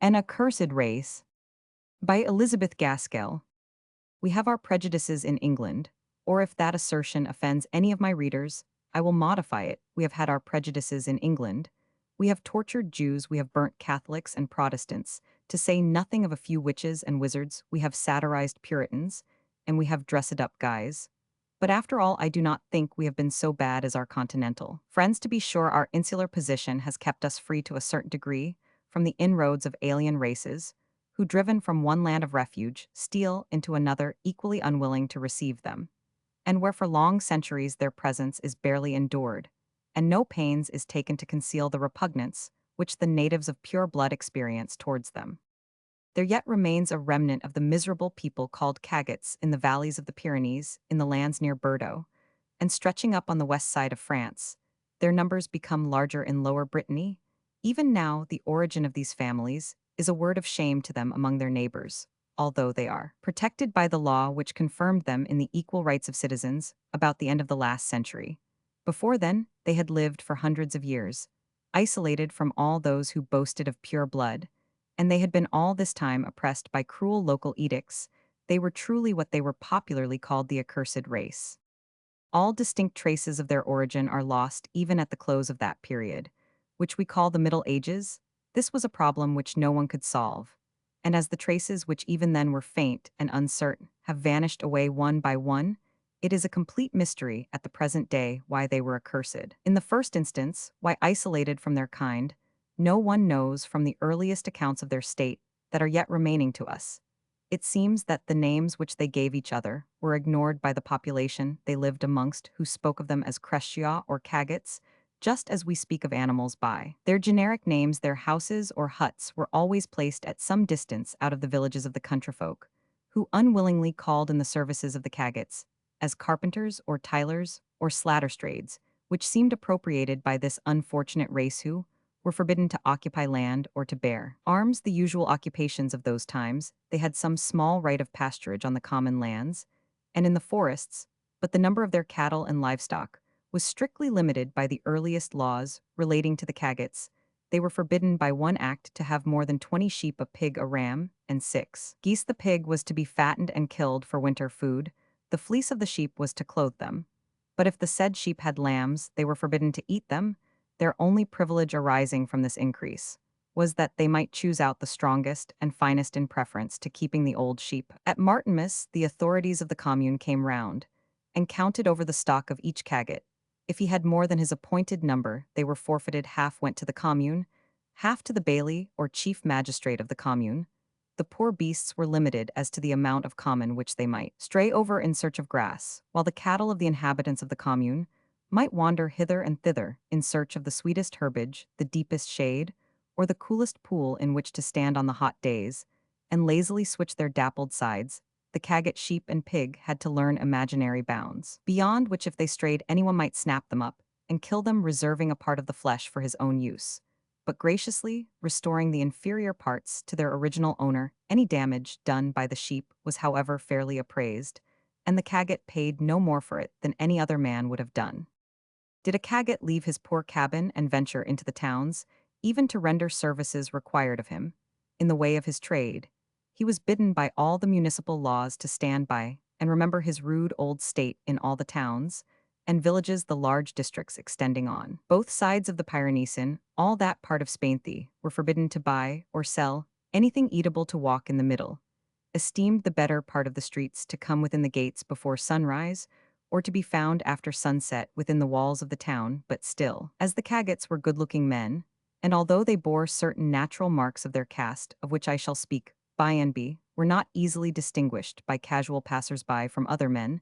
An Accursed Race by Elizabeth Gaskell. We have our prejudices in England, or if that assertion offends any of my readers, I will modify it. We have had our prejudices in England. We have tortured Jews, we have burnt Catholics and Protestants, to say nothing of a few witches and wizards, we have satirized Puritans, and we have dressed up guys. But after all, I do not think we have been so bad as our continental friends. To be sure, our insular position has kept us free to a certain degree from the inroads of alien races, who, driven from one land of refuge, steal into another equally unwilling to receive them, and where for long centuries their presence is barely endured, and no pains is taken to conceal the repugnance which the natives of pure blood experience towards them. There yet remains a remnant of the miserable people called Cagots in the valleys of the Pyrenees, in the lands near Bordeaux, and stretching up on the west side of France. Their numbers become larger in Lower Brittany. Even now, the origin of these families is a word of shame to them among their neighbours, although they are protected by the law which confirmed them in the equal rights of citizens about the end of the last century. Before then, they had lived for hundreds of years, isolated from all those who boasted of pure blood, and they had been all this time oppressed by cruel local edicts. They were truly what they were popularly called the accursed race. All distinct traces of their origin are lost even at the close of that period, which we call the Middle Ages. This was a problem which no one could solve, and as the traces, which even then were faint and uncertain, have vanished away one by one, it is a complete mystery at the present day why they were accursed. In the first instance, why isolated from their kind, no one knows from the earliest accounts of their state that are yet remaining to us. It seems that the names which they gave each other were ignored by the population they lived amongst, who spoke of them as Crescia or Cagots, just as we speak of animals by their generic names. Their houses or huts were always placed at some distance out of the villages of the countryfolk, who unwillingly called in the services of the Cagots, as carpenters or tilers or slatterstrades, which seemed appropriated by this unfortunate race who were forbidden to occupy land or to bear arms, the usual occupations of those times. They had some small right of pasturage on the common lands and in the forests, but the number of their cattle and livestock was strictly limited by the earliest laws relating to the Cagots. They were forbidden by one act to have more than 20 sheep, a pig, a ram, and 6 geese. The pig was to be fattened and killed for winter food. The fleece of the sheep was to clothe them. But if the said sheep had lambs, they were forbidden to eat them. Their only privilege arising from this increase was that they might choose out the strongest and finest in preference to keeping the old sheep. At Martinmas, the authorities of the commune came round and counted over the stock of each Cagot. If he had more than his appointed number, they were forfeited. Half went to the commune, half to the baillie or chief magistrate of the commune. The poor beasts were limited as to the amount of common which they might stray over in search of grass, while the cattle of the inhabitants of the commune might wander hither and thither in search of the sweetest herbage, the deepest shade, or the coolest pool in which to stand on the hot days, and lazily switch their dappled sides. The Cagot sheep and pig had to learn imaginary bounds, beyond which if they strayed anyone might snap them up and kill them, reserving a part of the flesh for his own use, but graciously restoring the inferior parts to their original owner. Any damage done by the sheep was however fairly appraised, and the Cagot paid no more for it than any other man would have done. Did a Cagot leave his poor cabin and venture into the towns, even to render services required of him, in the way of his trade, he was bidden by all the municipal laws to stand by and remember his rude old state in all the towns and villages, the large districts extending on both sides of the Pyrenees. In all that part of Spain were forbidden to buy or sell anything eatable, to walk in the middle, esteemed the better part of the streets to come within the gates before sunrise, or to be found after sunset within the walls of the town. But still, as the Cagots were good-looking men, and although they bore certain natural marks of their caste, of which I shall speak by and by, were not easily distinguished by casual passers-by from other men,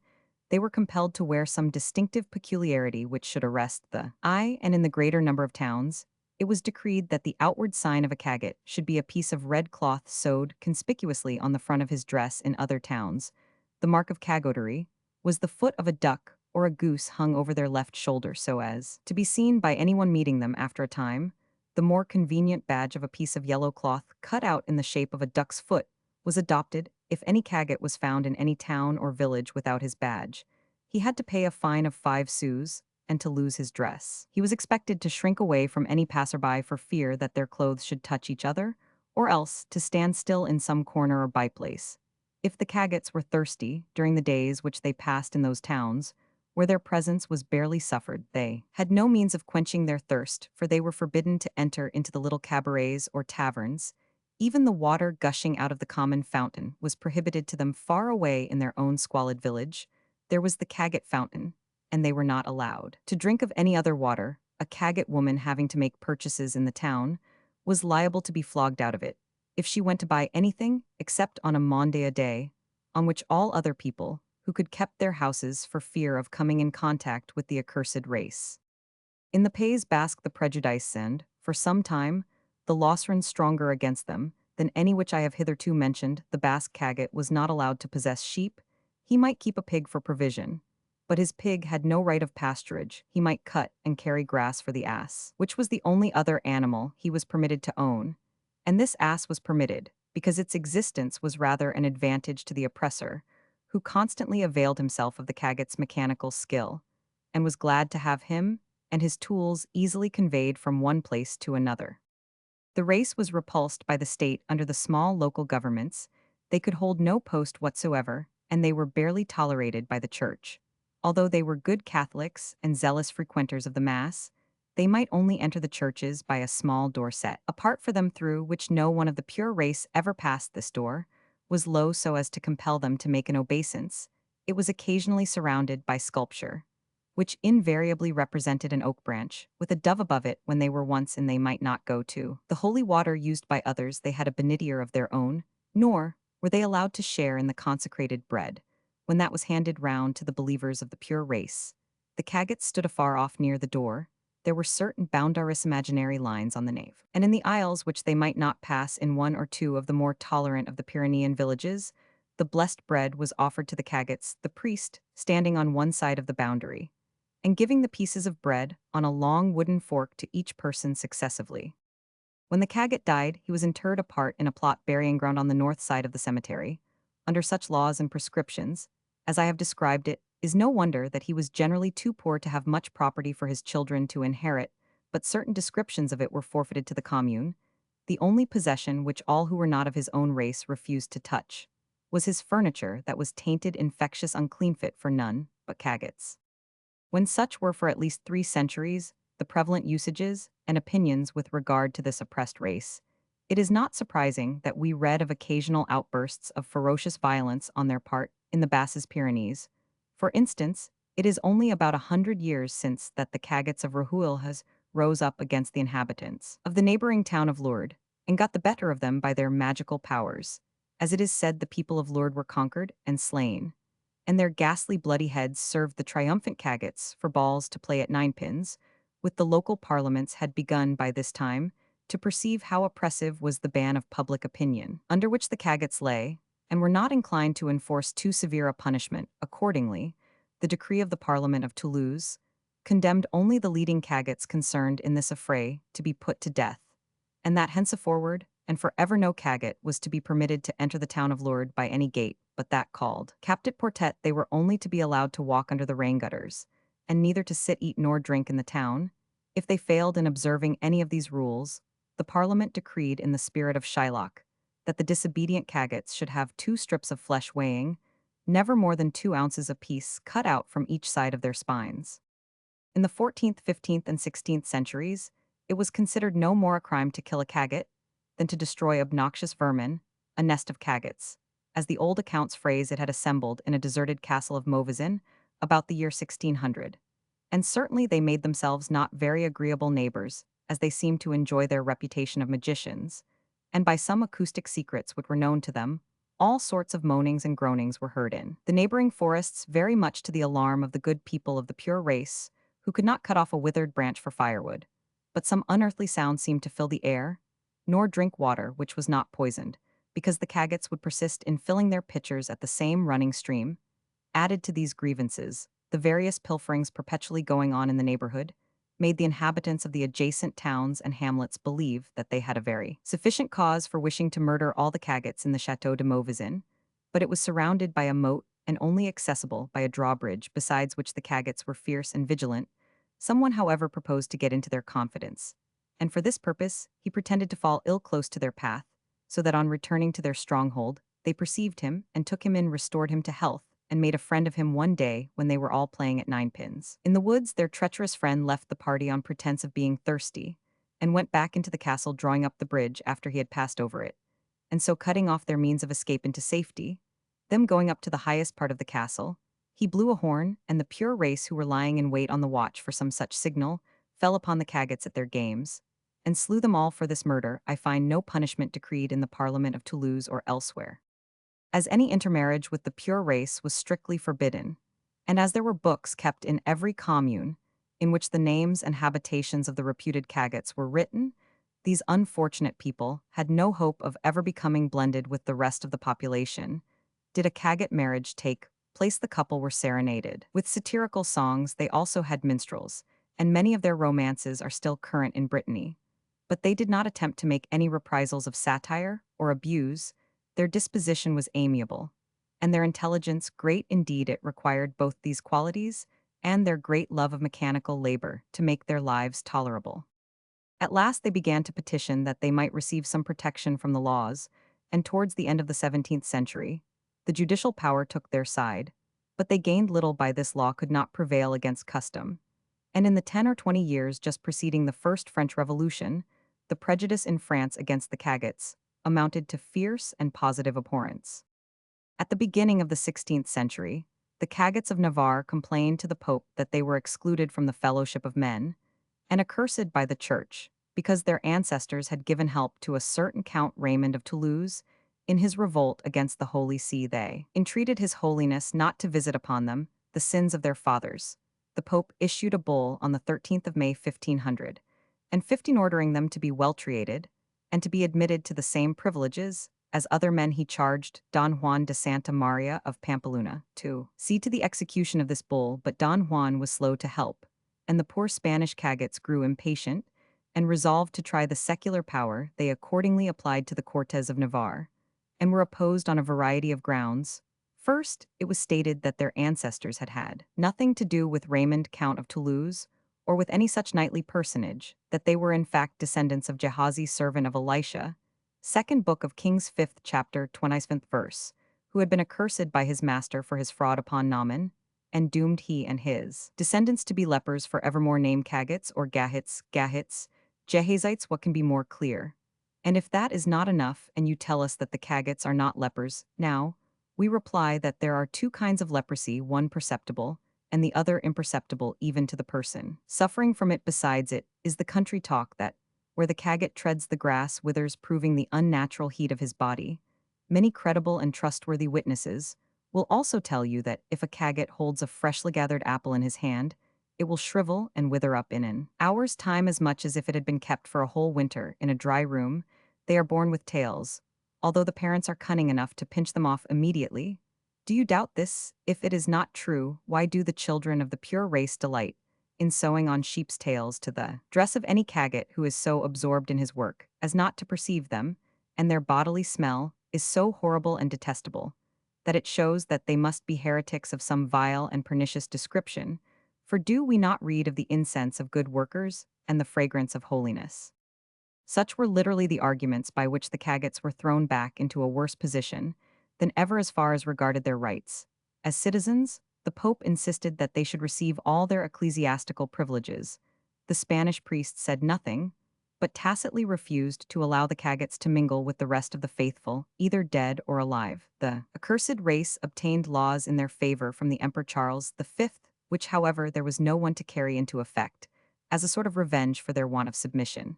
they were compelled to wear some distinctive peculiarity which should arrest the eye, and in the greater number of towns, it was decreed that the outward sign of a Cagot should be a piece of red cloth sewed conspicuously on the front of his dress. In other towns, the mark of Cagotery was the foot of a duck or a goose hung over their left shoulder so as to be seen by anyone meeting them. After a time, the more convenient badge of a piece of yellow cloth cut out in the shape of a duck's foot was adopted. If any Cagot was found in any town or village without his badge, he had to pay a fine of 5 sous and to lose his dress. He was expected to shrink away from any passerby for fear that their clothes should touch each other, or else to stand still in some corner or byplace. If the Cagots were thirsty during the days which they passed in those towns, where their presence was barely suffered, they had no means of quenching their thirst, for they were forbidden to enter into the little cabarets or taverns. Even the water gushing out of the common fountain was prohibited to them far away in their own squalid village. There was the Cagot fountain, and they were not allowed to drink of any other water. A Cagot woman having to make purchases in the town was liable to be flogged out of it if she went to buy anything except on a Monday day, on which all other people who could kept their houses for fear of coming in contact with the accursed race. In the Pays Basque the prejudice and, for some time, the loss ran stronger against them than any which I have hitherto mentioned. The Basque Cagot was not allowed to possess sheep. He might keep a pig for provision, but his pig had no right of pasturage. He might cut and carry grass for the ass, which was the only other animal he was permitted to own. And this ass was permitted, because its existence was rather an advantage to the oppressor, who constantly availed himself of the Cagot's mechanical skill, and was glad to have him and his tools easily conveyed from one place to another. The race was repulsed by the state under the small local governments. They could hold no post whatsoever, and they were barely tolerated by the church. Although they were good Catholics and zealous frequenters of the Mass, they might only enter the churches by a small door set apart for them, through which no one of the pure race ever passed. This door was low so as to compel them to make an obeisance. It was occasionally surrounded by sculpture, which invariably represented an oak branch, with a dove above it. When they were once in, they might not go to the holy water used by others. They had a benitier of their own, nor were they allowed to share in the consecrated bread, when that was handed round to the believers of the pure race. The Cagots stood afar off near the door. There were certain boundarous imaginary lines on the nave, and in the aisles which they might not pass. In one or two of the more tolerant of the Pyrenean villages, the blessed bread was offered to the Cagots, the priest standing on one side of the boundary, and giving the pieces of bread on a long wooden fork to each person successively. When the Cagot died, he was interred apart in a plot burying ground on the north side of the cemetery. Under such laws and prescriptions, as I have described it, is no wonder that he was generally too poor to have much property for his children to inherit, but certain descriptions of it were forfeited to the commune. The only possession which all who were not of his own race refused to touch was his furniture, that was tainted, infectious, unclean, fit for none but Cagots. When such were for at least 3 centuries the prevalent usages and opinions with regard to this oppressed race, it is not surprising that we read of occasional outbursts of ferocious violence on their part in the Basses Pyrenees. For instance, it is only about 100 years since that the Cagots of Rahul has rose up against the inhabitants of the neighboring town of Lourdes, and got the better of them by their magical powers. As it is said, the people of Lourdes were conquered and slain, and their ghastly bloody heads served the triumphant Cagots for balls to play at ninepins. With the local parliaments had begun by this time to perceive how oppressive was the ban of public opinion, under which the Cagots lay, and were not inclined to enforce too severe a punishment. Accordingly, the decree of the Parliament of Toulouse condemned only the leading Cagots concerned in this affray to be put to death, and that henceforward and forever no Cagot was to be permitted to enter the town of Lourdes by any gate but that called Captet Portet. They were only to be allowed to walk under the rain gutters, and neither to sit, eat, nor drink in the town. If they failed in observing any of these rules, the Parliament decreed in the spirit of Shylock that the disobedient Cagots should have 2 strips of flesh weighing never more than 2 ounces apiece cut out from each side of their spines. In the 14th, 15th, and 16th centuries, it was considered no more a crime to kill a Cagot than to destroy obnoxious vermin, a nest of Cagots. As the old accounts phrase, it had assembled in a deserted castle of Mauvezin about the year 1600. And certainly they made themselves not very agreeable neighbours, as they seemed to enjoy their reputation of magicians, and by some acoustic secrets which were known to them, all sorts of moanings and groanings were heard in the neighboring forests, very much to the alarm of the good people of the pure race, who could not cut off a withered branch for firewood. But some unearthly sound seemed to fill the air, nor drink water which was not poisoned, because the Cagots would persist in filling their pitchers at the same running stream. Added to these grievances, the various pilferings perpetually going on in the neighborhood made the inhabitants of the adjacent towns and hamlets believe that they had a very sufficient cause for wishing to murder all the Cagots in the Chateau de Mauvezin, but it was surrounded by a moat and only accessible by a drawbridge, besides which the Cagots were fierce and vigilant. Someone, however, proposed to get into their confidence, and for this purpose he pretended to fall ill close to their path, so that on returning to their stronghold, they perceived him and took him in, restored him to health, and made a friend of him one day when they were all playing at ninepins. In the woods, their treacherous friend left the party on pretense of being thirsty, and went back into the castle, drawing up the bridge after he had passed over it, and so cutting off their means of escape into safety. Them going up to the highest part of the castle, he blew a horn, and the pure race who were lying in wait on the watch for some such signal fell upon the Cagots at their games, and slew them all. For this murder I find no punishment decreed in the Parliament of Toulouse or elsewhere, as any intermarriage with the pure race was strictly forbidden, and as there were books kept in every commune, in which the names and habitations of the reputed Cagots were written, these unfortunate people had no hope of ever becoming blended with the rest of the population. Did a Cagot marriage take place, the couple were serenaded. With satirical songs, they also had minstrels, and many of their romances are still current in Brittany. But they did not attempt to make any reprisals of satire or abuse. Their disposition was amiable, and their intelligence great indeed. It required both these qualities and their great love of mechanical labor to make their lives tolerable. At last they began to petition that they might receive some protection from the laws, and towards the end of the 17th century, the judicial power took their side, but they gained little by this. Law could not prevail against custom, and in the 10 or 20 years just preceding the First French Revolution, the prejudice in France against the Cagots amounted to fierce and positive abhorrence. At the beginning of the 16th century, the Cagots of Navarre complained to the Pope that they were excluded from the fellowship of men, and accursed by the Church, because their ancestors had given help to a certain Count Raymond of Toulouse in his revolt against the Holy See. They entreated His Holiness not to visit upon them the sins of their fathers. The Pope issued a bull on the 13th of May 1500, and 15 ordering them to be well treated, and to be admitted to the same privileges as other men. He charged Don Juan de Santa Maria of Pampeluna to see to the execution of this bull, but Don Juan was slow to help, and the poor Spanish Cagots grew impatient, and resolved to try the secular power. They accordingly applied to the Cortes of Navarre, and were opposed on a variety of grounds. First, it was stated that their ancestors had had nothing to do with Raymond, Count of Toulouse, or with any such knightly personage, that they were in fact descendants of Gehazi, servant of Elisha, second book of Kings 5th chapter 27th verse, who had been accursed by his master for his fraud upon Naaman, and doomed he and his descendants to be lepers for evermore. Named Cagots or Gahits, Jehazites. What can be more clear? And if that is not enough, and you tell us that the Cagots are not lepers, now, we reply that there are two kinds of leprosy, one perceptible, and the other imperceptible even to the person suffering from it. Besides, it is the country talk that, where the Cagot treads the grass withers, proving the unnatural heat of his body. Many credible and trustworthy witnesses will also tell you that if a Cagot holds a freshly gathered apple in his hand, it will shrivel and wither up in an hour's time, as much as if it had been kept for a whole winter in a dry room. They are born with tails, although the parents are cunning enough to pinch them off immediately. Do you doubt this? If it is not true, why do the children of the pure race delight in sewing on sheep's tails to the dress of any Cagot who is so absorbed in his work as not to perceive them, and their bodily smell is so horrible and detestable that it shows that they must be heretics of some vile and pernicious description? For do we not read of the incense of good workers and the fragrance of holiness? Such were literally the arguments by which the Cagots were thrown back into a worse position than ever as far as regarded their rights. As citizens, the Pope insisted that they should receive all their ecclesiastical privileges. The Spanish priests said nothing, but tacitly refused to allow the Cagots to mingle with the rest of the faithful, either dead or alive. The Accursed Race obtained laws in their favor from the Emperor Charles V, which, however, there was no one to carry into effect, as a sort of revenge for their want of submission,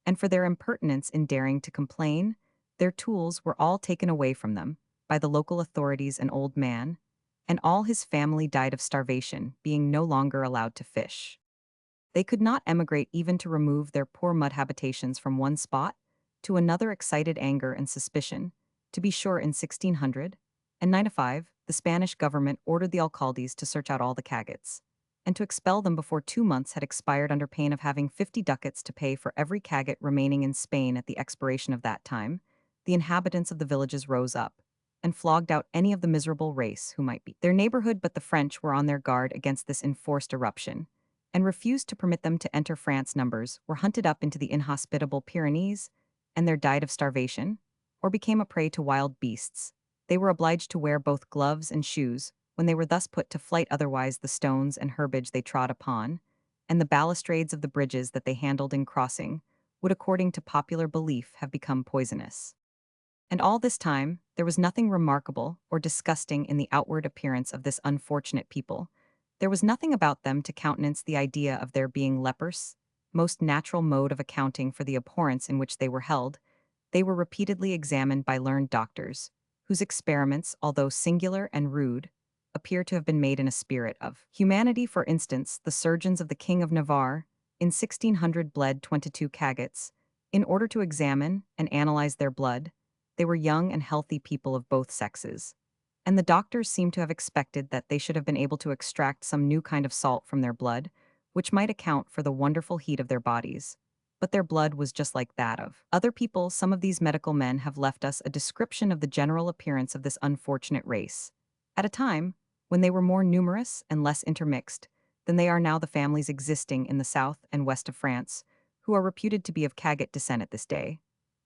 and for their impertinence in daring to complain. Their tools were all taken away from them by the local authorities. An old man and all his family died of starvation, being no longer allowed to fish. They could not emigrate even to remove their poor mud habitations from one spot to another. Excited anger and suspicion. To be sure, in 1695, the Spanish government ordered the alcaldes to search out all the Cagots, and to expel them before 2 months had expired, under pain of having 50 ducats to pay for every Cagot remaining in Spain. At the expiration of that time, the inhabitants of the villages rose up and flogged out any of the miserable race who might be their neighborhood. But the French were on their guard against this enforced eruption, and refused to permit them to enter France. Numbers were hunted up into the inhospitable Pyrenees, and there died of starvation, or became a prey to wild beasts. They were obliged to wear both gloves and shoes, when they were thus put to flight, otherwise the stones and herbage they trod upon, and the balustrades of the bridges that they handled in crossing, would according to popular belief have become poisonous. And all this time, there was nothing remarkable or disgusting in the outward appearance of this unfortunate people. There was nothing about them to countenance the idea of their being lepers, most natural mode of accounting for the abhorrence in which they were held. They were repeatedly examined by learned doctors, whose experiments, although singular and rude, appear to have been made in a spirit of humanity. For instance, the surgeons of the King of Navarre, in 1600 bled 22 cagots, in order to examine and analyze their blood. They were young and healthy people of both sexes, and the doctors seem to have expected that they should have been able to extract some new kind of salt from their blood, which might account for the wonderful heat of their bodies. But their blood was just like that of other people. Some of these medical men have left us a description of the general appearance of this unfortunate race, at a time when they were more numerous and less intermixed than they are now. The families existing in the south and west of France, who are reputed to be of Cagot descent at this day,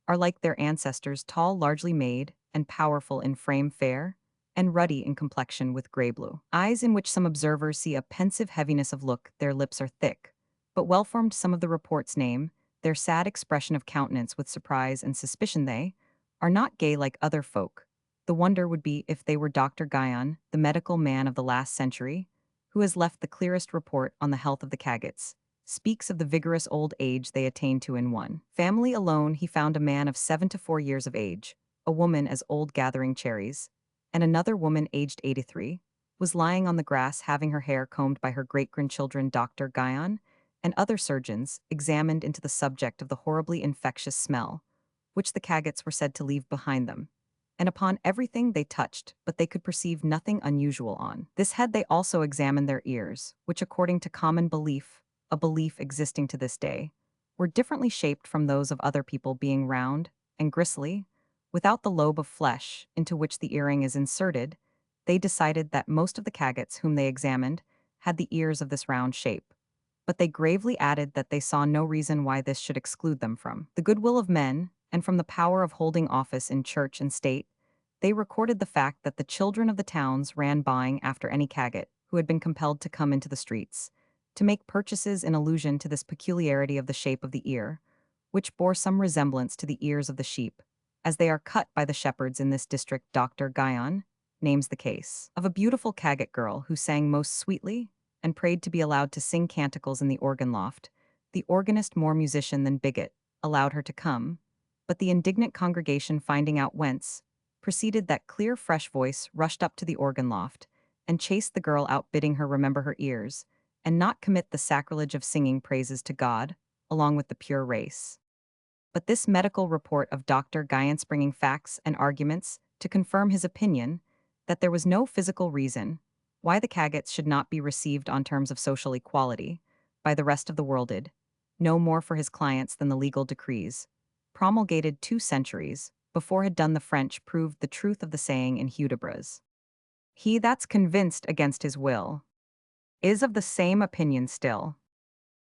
are like their ancestors, tall, largely made, and powerful in frame, fair, and ruddy in complexion, with gray-blue eyes in which some observers see a pensive heaviness of look. Their lips are thick, but well-formed. Some of the reports name their sad expression of countenance with surprise and suspicion. They are not gay like other folk. The wonder would be if they were Dr. Guyon, the medical man of the last century, who has left the clearest report on the health of the Cagots, speaks of the vigorous old age they attain to. In one family alone he found a man of 74 years of age, a woman as old gathering cherries, and another woman aged 83, was lying on the grass having her hair combed by her great-grandchildren. Dr. Guyon and other surgeons examined into the subject of the horribly infectious smell, which the Cagots were said to leave behind them, and upon everything they touched, but they could perceive nothing unusual on this head. They also examined their ears, which, according to common belief, a belief existing to this day, were differently shaped from those of other people, being round and gristly, without the lobe of flesh into which the earring is inserted. They decided that most of the Cagots whom they examined had the ears of this round shape, but they gravely added that they saw no reason why this should exclude them from the goodwill of men and from the power of holding office in church and state. They recorded the fact that the children of the towns ran buying after any Cagot who had been compelled to come into the streets, to make purchases in allusion to this peculiarity of the shape of the ear, which bore some resemblance to the ears of the sheep, as they are cut by the shepherds in this district. Dr. Guyon names the case of a beautiful Cagot girl who sang most sweetly and prayed to be allowed to sing canticles in the organ loft. The organist, more musician than bigot, allowed her to come, but the indignant congregation, finding out whence proceeded that clear, fresh voice, rushed up to the organ loft and chased the girl out, bidding her remember her ears and not commit the sacrilege of singing praises to God, along with the pure race. But this medical report of Dr. Guyon, bringing facts and arguments to confirm his opinion that there was no physical reason why the Cagots should not be received on terms of social equality by the rest of the world, did no more for his clients than the legal decrees, promulgated 2 centuries before had done. The French proved the truth of the saying in Hudibras: "He that's convinced against his will is of the same opinion still."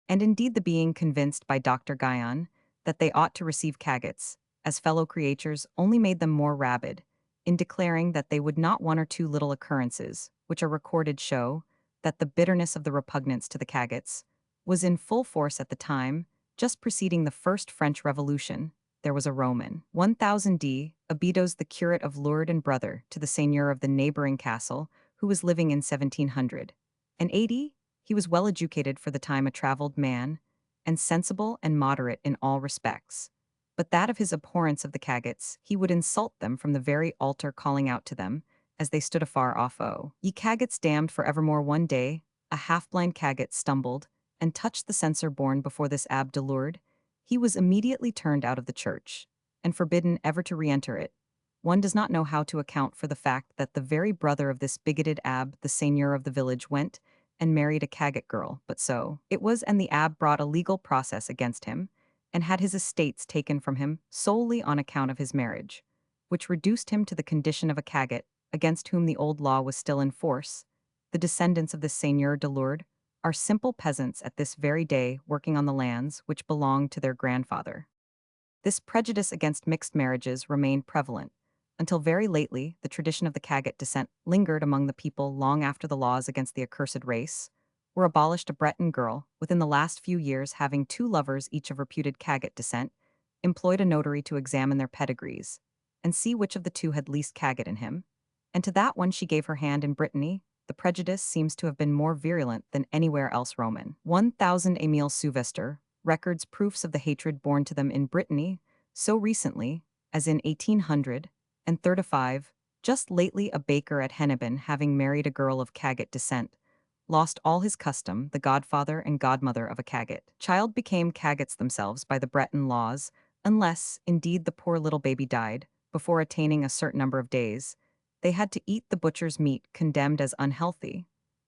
And indeed, the being convinced by Dr. Guyon that they ought to receive Cagots as fellow creatures only made them more rabid, in declaring that they would not. 1 or 2 little occurrences, which are recorded, show that the bitterness of the repugnance to the Cagots was in full force at the time just preceding the first French Revolution. There was a Roman 1000 Abidos, the curate of Lourdes and brother to the seigneur of the neighboring castle, who was living in 1700. And 80, he was well educated for the time, a travelled man, and sensible and moderate in all respects. But that of his abhorrence of the Cagots, he would insult them from the very altar, calling out to them, as they stood afar off, "O ye Cagots damned for evermore." One day, a half-blind Cagot stumbled and touched the censer borne before this Abbe de Lourdes. He was immediately turned out of the church, and forbidden ever to re-enter it. One does not know how to account for the fact that the very brother of this bigoted Abbe, the seigneur of the village, went and married a Cagot girl, but so it was, and the Abbe brought a legal process against him, and had his estates taken from him solely on account of his marriage, which reduced him to the condition of a Cagot, against whom the old law was still in force. The descendants of this Seigneur de Lourdes are simple peasants at this very day, working on the lands which belonged to their grandfather. This prejudice against mixed marriages remained prevalent. Until very lately, the tradition of the Cagot descent lingered among the people long after the laws against the accursed race were abolished. A Breton girl, within the last few years having two lovers each of reputed Cagot descent, employed a notary to examine their pedigrees and see which of the two had least Cagot in him, and to that one she gave her hand. In Brittany, the prejudice seems to have been more virulent than anywhere else. Roman 1000 Émile Souvestre records proofs of the hatred borne to them in Brittany so recently as in 1835. Just lately a baker at Hennebon, having married a girl of Cagot descent, lost all his custom. The godfather and godmother of a Cagot child became Cagots themselves by the Breton laws, unless, indeed, the poor little baby died before attaining a certain number of days. They had to eat the butcher's meat, condemned as unhealthy.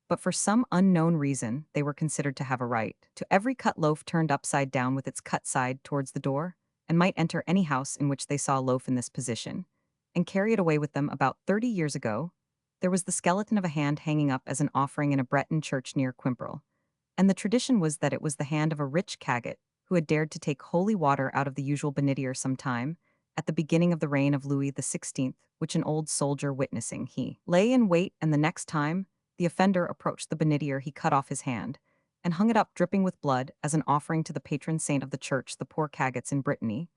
But for some unknown reason, they were considered to have a right to every cut loaf turned upside down with its cut side towards the door, and might enter any house in which they saw a loaf in this position, and carry it away with them. About 30 years ago, there was the skeleton of a hand hanging up as an offering in a Breton church near Quimperle, and the tradition was that it was the hand of a rich Cagot who had dared to take holy water out of the usual benitier some time, at the beginning of the reign of Louis XVI, which an old soldier witnessing, he lay in wait, and the next time the offender approached the benitier he cut off his hand, and hung it up dripping with blood as an offering to the patron saint of the church. The poor Cagots in Brittany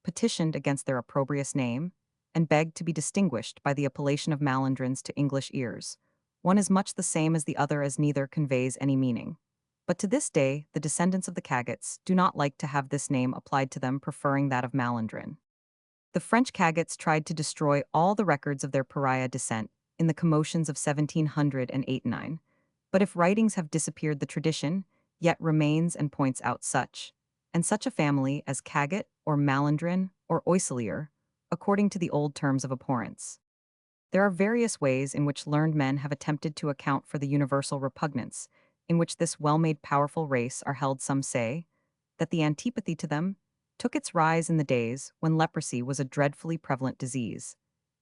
petitioned against their opprobrious name, and begged to be distinguished by the appellation of malandrins to English ears. One is much the same as the other, as neither conveys any meaning. But to this day, the descendants of the Cagots do not like to have this name applied to them, preferring that of malandrin. The French Cagots tried to destroy all the records of their pariah descent in the commotions of 1789, but if writings have disappeared, the tradition yet remains and points out such, and such a family as Cagot or malandrin or oiselier, according to the old terms of abhorrence. There are various ways in which learned men have attempted to account for the universal repugnance in which this well-made powerful race are held. Some say that the antipathy to them took its rise in the days when leprosy was a dreadfully prevalent disease,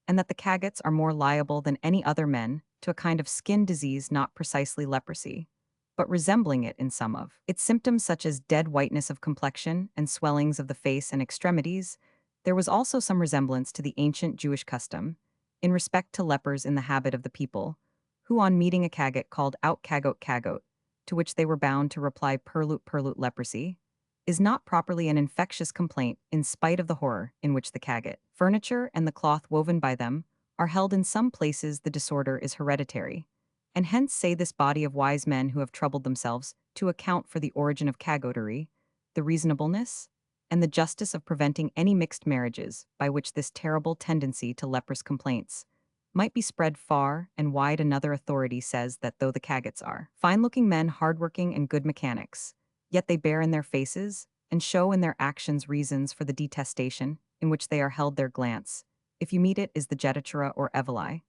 and that the Cagots are more liable than any other men to a kind of skin disease, not precisely leprosy, but resembling it in some of its symptoms, such as dead whiteness of complexion and swellings of the face and extremities. There was also some resemblance to the ancient Jewish custom, in respect to lepers in the habit of the people, who on meeting a Cagot called out Cagot Cagot, to which they were bound to reply Perlut Perlut. Leprosy is not properly an infectious complaint, in spite of the horror in which the Cagot furniture and the cloth woven by them are held. In some places the disorder is hereditary, and hence say this body of wise men who have troubled themselves to account for the origin of Cagotery, the reasonableness and the justice of preventing any mixed marriages, by which this terrible tendency to leprous complaints might be spread far and wide. Another authority says that though the Cagots are fine-looking men, hard-working and good mechanics, yet they bear in their faces and show in their actions reasons for the detestation in which they are held. Their glance, if you meet it, is the Jetatura or Eveli,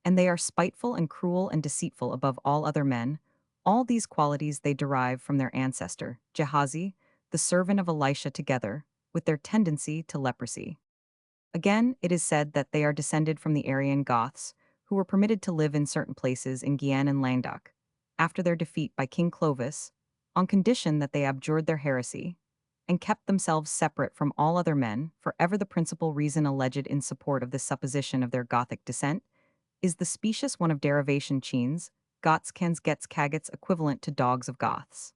and they are spiteful and cruel and deceitful above all other men. All these qualities they derive from their ancestor, Gehazi, the servant of Elisha, together with their tendency to leprosy. Again, it is said that they are descended from the Aryan Goths, who were permitted to live in certain places in Guienne and Languedoc, after their defeat by King Clovis, on condition that they abjured their heresy, and kept themselves separate from all other men. Forever the principal reason alleged in support of this supposition of their Gothic descent is the specious one of derivation chenes, Gotskans gets Cagots, equivalent to dogs of Goths.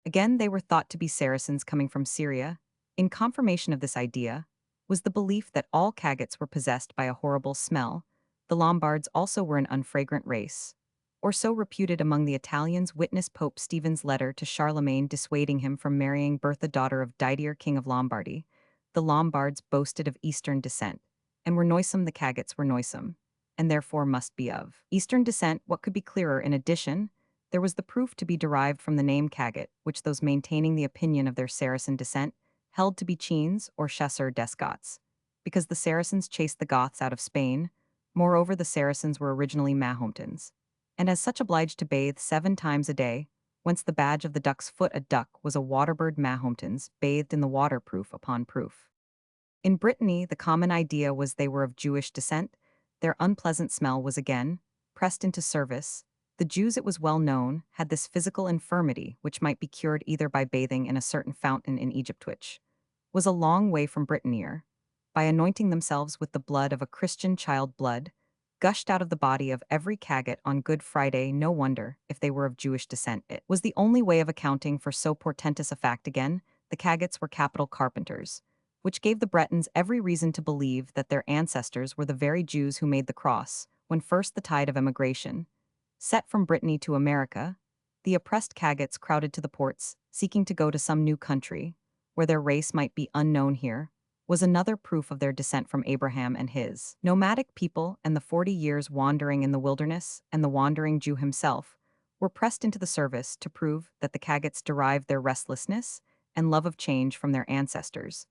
Again, they were thought to be Saracens coming from Syria. In confirmation of this idea was the belief that all Cagots were possessed by a horrible smell. The Lombards also were an unfragrant race, or so reputed among the Italians. Witness Pope Stephen's letter to Charlemagne dissuading him from marrying Bertha, daughter of Didier, king of Lombardy. The Lombards boasted of Eastern descent, and were noisome. The Cagots were noisome, and therefore must be of Eastern descent. What could be clearer? In addition, there was the proof to be derived from the name Cagot, which those maintaining the opinion of their Saracen descent held to be Chenes or Chasseurs des Goths, because the Saracens chased the Goths out of Spain. Moreover, the Saracens were originally Mahometans, and as such obliged to bathe 7 times a day, whence the badge of the duck's foot. A duck was a waterbird. Mahometans bathed in the water proof upon proof. In Brittany, the common idea was they were of Jewish descent. Their unpleasant smell was again pressed into service. The Jews, it was well known, had this physical infirmity which might be cured either by bathing in a certain fountain in Egypt, which was a long way from Britannier. By anointing themselves with the blood of a Christian child blood, gushed out of the body of every Cagot on Good Friday, no wonder, if they were of Jewish descent. It was the only way of accounting for so portentous a fact again. The Cagots were capital carpenters, which gave the Bretons every reason to believe that their ancestors were the very Jews who made the cross, when first the tide of emigration set from Brittany to America. The oppressed Cagots crowded to the ports, seeking to go to some new country, where their race might be unknown here, was another proof of their descent from Abraham and his nomadic people, and the 40 years wandering in the wilderness, and the wandering Jew himself, were pressed into the service to prove that the Cagots derived their restlessness and love of change from their ancestors.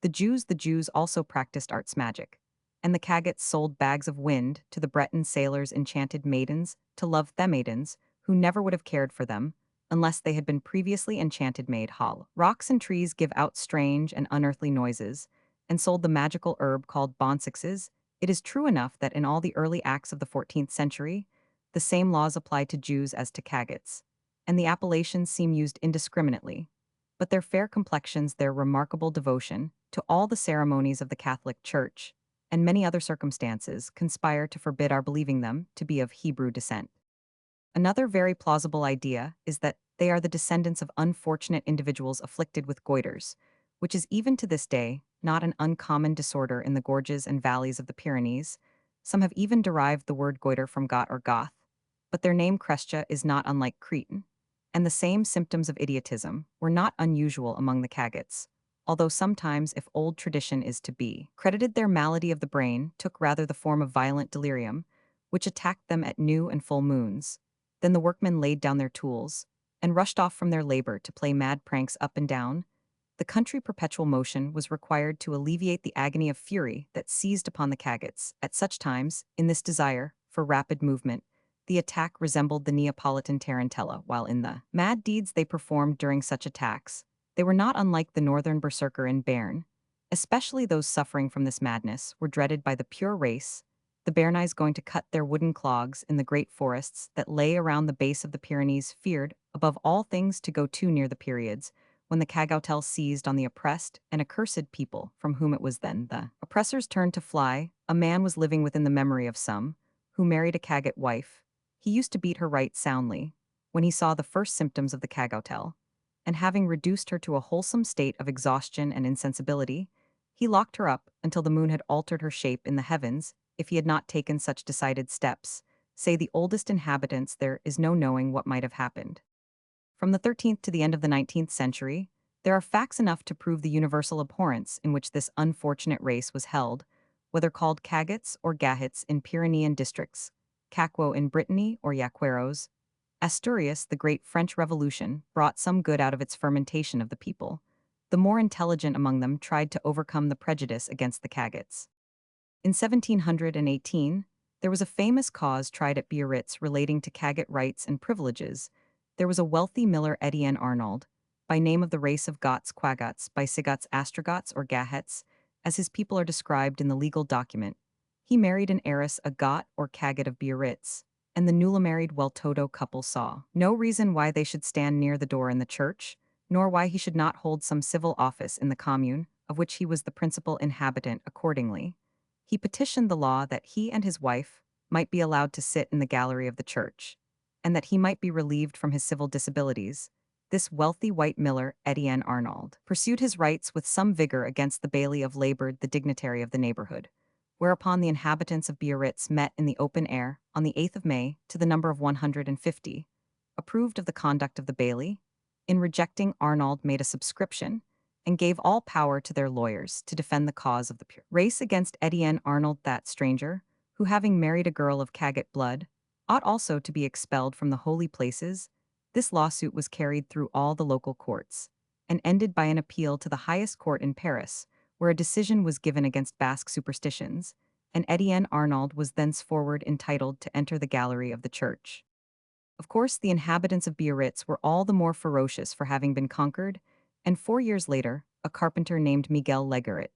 The Jews also practiced arts magic, and the Cagots sold bags of wind to the Breton sailors' enchanted maidens to love Themaidens, who never would have cared for them, unless they had been previously enchanted maid hall. Rocks and trees give out strange and unearthly noises, and sold the magical herb called bonsixes. It is true enough that in all the early acts of the 14th century, the same laws apply to Jews as to Cagots, and the appellations seem used indiscriminately. But their fair complexions, their remarkable devotion to all the ceremonies of the Catholic Church, and many other circumstances conspire to forbid our believing them to be of Hebrew descent. Another very plausible idea is that they are the descendants of unfortunate individuals afflicted with goiters, which is even to this day not an uncommon disorder in the gorges and valleys of the Pyrenees. Some have even derived the word goiter from Got or Goth, but their name Crestia is not unlike Cretan, and the same symptoms of idiotism were not unusual among the Cagots, although sometimes, if old tradition is to be credited, their malady of the brain took rather the form of violent delirium, which attacked them at new and full moons. Then the workmen laid down their tools and rushed off from their labor to play mad pranks up and down. The country perpetual motion was required to alleviate the agony of fury that seized upon the Cagots. At such times, in this desire for rapid movement, the attack resembled the Neapolitan tarantella, while in the mad deeds they performed during such attacks, they were not unlike the northern berserker in Béarn. Especially those suffering from this madness were dreaded by the pure race, the Béarnais going to cut their wooden clogs in the great forests that lay around the base of the Pyrenees feared, above all things, to go too near the periods when the Cagautel seized on the oppressed and accursed people from whom it was then the oppressors turned to fly. A man was living within the memory of some, who married a Cagot wife. He used to beat her right soundly, when he saw the first symptoms of the Cagautel, and having reduced her to a wholesome state of exhaustion and insensibility, he locked her up until the moon had altered her shape in the heavens. If he had not taken such decided steps, say the oldest inhabitants, there is no knowing what might have happened. From the 13th to the end of the 19th century, there are facts enough to prove the universal abhorrence in which this unfortunate race was held, whether called Cagots or Gahits in Pyrenean districts, Caquo in Brittany or Yaqueros. Asturias, the great French Revolution, brought some good out of its fermentation of the people. The more intelligent among them tried to overcome the prejudice against the Cagots. In 1718, there was a famous cause tried at Biarritz relating to Cagot rights and privileges. There was a wealthy miller, Etienne Arnauld, by name of the race of Gots Quagots, by Sigots Astrogots or Gahets, as his people are described in the legal document. He married an heiress, a Got or Cagot of Biarritz, and the newly married Weltodo couple saw no reason why they should stand near the door in the church, nor why he should not hold some civil office in the commune, of which he was the principal inhabitant. Accordingly, he petitioned the law that he and his wife might be allowed to sit in the gallery of the church, and that he might be relieved from his civil disabilities. This wealthy white miller, Etienne Arnauld, pursued his rights with some vigor against the baillie of Labourd, the dignitary of the neighbourhood, whereupon the inhabitants of Biarritz met in the open air on the 8th of May to the number of 150, approved of the conduct of the baillie. In rejecting, Arnauld made a subscription and gave all power to their lawyers to defend the cause of the pure race against Etienne Arnauld, that stranger, who having married a girl of Cagot blood, ought also to be expelled from the holy places. This lawsuit was carried through all the local courts, and ended by an appeal to the highest court in Paris, where a decision was given against Basque superstitions, and Etienne Arnauld was thenceforward entitled to enter the gallery of the church. Of course, the inhabitants of Biarritz were all the more ferocious for having been conquered, and 4 years later, a carpenter named Miguel Legaret,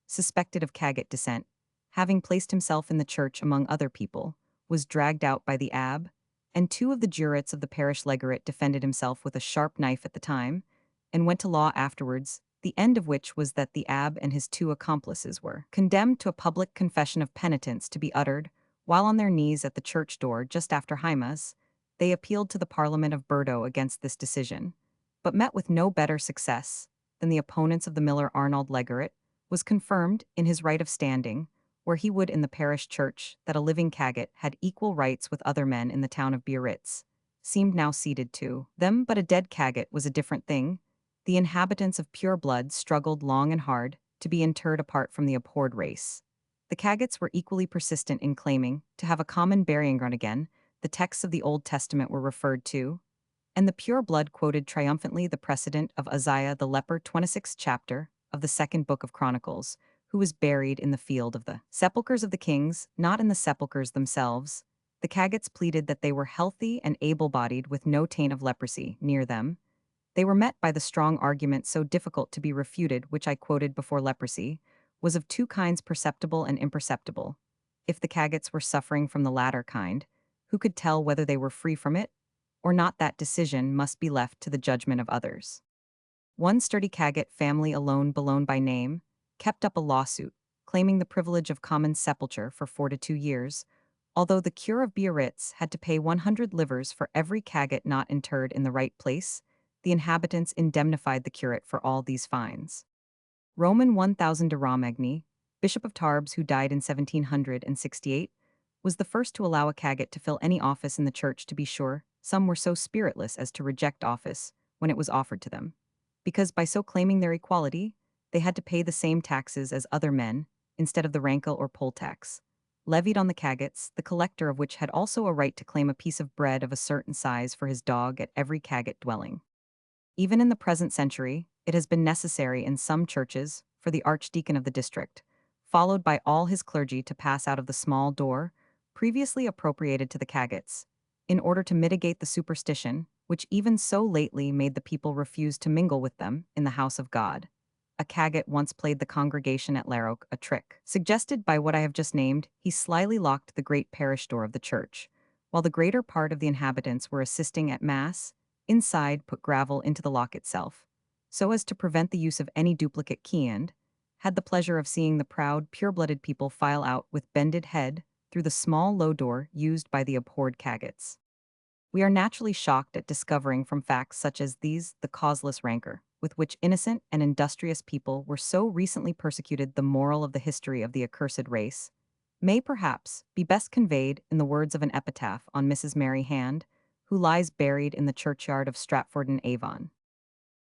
suspected of Cagot descent, having placed himself in the church among other people, was dragged out by the abbe, and 2 of the jurates of the parish. Legaret defended himself with a sharp knife at the time, and went to law afterwards. the end of which was that the abb and his two accomplices were condemned to a public confession of penitence to be uttered while on their knees at the church door just after Hymas. They appealed to the Parliament of Bordeaux against this decision, but met with no better success than the opponents of the miller Arnold Legeret was confirmed in his right of standing, where he would in the parish church that a living cagot had equal rights with other men in the town of Biarritz, seemed now ceded to them, but a dead cagot was a different thing. The inhabitants of pure blood struggled long and hard to be interred apart from the abhorred race. The cagots were equally persistent in claiming to have a common burying ground again. The texts of the Old Testament were referred to, and the pure blood quoted triumphantly the precedent of Uzziah the leper, 26th chapter of the second book of Chronicles, who was buried in the field of the sepulchres of the kings, not in the sepulchres themselves. The cagots pleaded that they were healthy and able-bodied with no taint of leprosy near them. They were met by the strong argument so difficult to be refuted, which I quoted before. Leprosy was of two kinds, perceptible and imperceptible. If the cagots were suffering from the latter kind, who could tell whether they were free from it or not? That decision must be left to the judgment of others. One sturdy cagot family, alone Boulogne by name, kept up a lawsuit, claiming the privilege of common sepulture for 4 to 2 years, although the cure of Biarritz had to pay 100 livres for every cagot not interred in the right place. The inhabitants indemnified the curate for all these fines. Roman 1000 de Romagny, Bishop of Tarbes, who died in 1768, was the first to allow a cagot to fill any office in the church. To be sure, some were so spiritless as to reject office when it was offered to them, because by so claiming their equality, they had to pay the same taxes as other men, instead of the rankle or poll tax levied on the cagots, the collector of which had also a right to claim a piece of bread of a certain size for his dog at every cagot dwelling. Even in the present century, it has been necessary in some churches for the archdeacon of the district, followed by all his clergy, to pass out of the small door previously appropriated to the cagots, in order to mitigate the superstition which even so lately made the people refuse to mingle with them in the house of God. A cagot once played the congregation at Laroque a trick. Suggested by what I have just named, he slyly locked the great parish door of the church. While the greater part of the inhabitants were assisting at Mass, inside put gravel into the lock itself, so as to prevent the use of any duplicate key, and had the pleasure of seeing the proud, pure-blooded people file out with bended head through the small low door used by the abhorred cagots. We are naturally shocked at discovering from facts such as these the causeless rancor with which innocent and industrious people were so recently persecuted. The moral of the history of the accursed race may perhaps be best conveyed in the words of an epitaph on Mrs. Mary Hand, who lies buried in the churchyard of Stratford-in-Avon.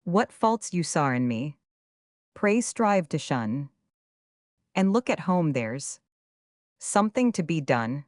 What faults you saw in me, pray strive to shun, and look at home, there's something to be done.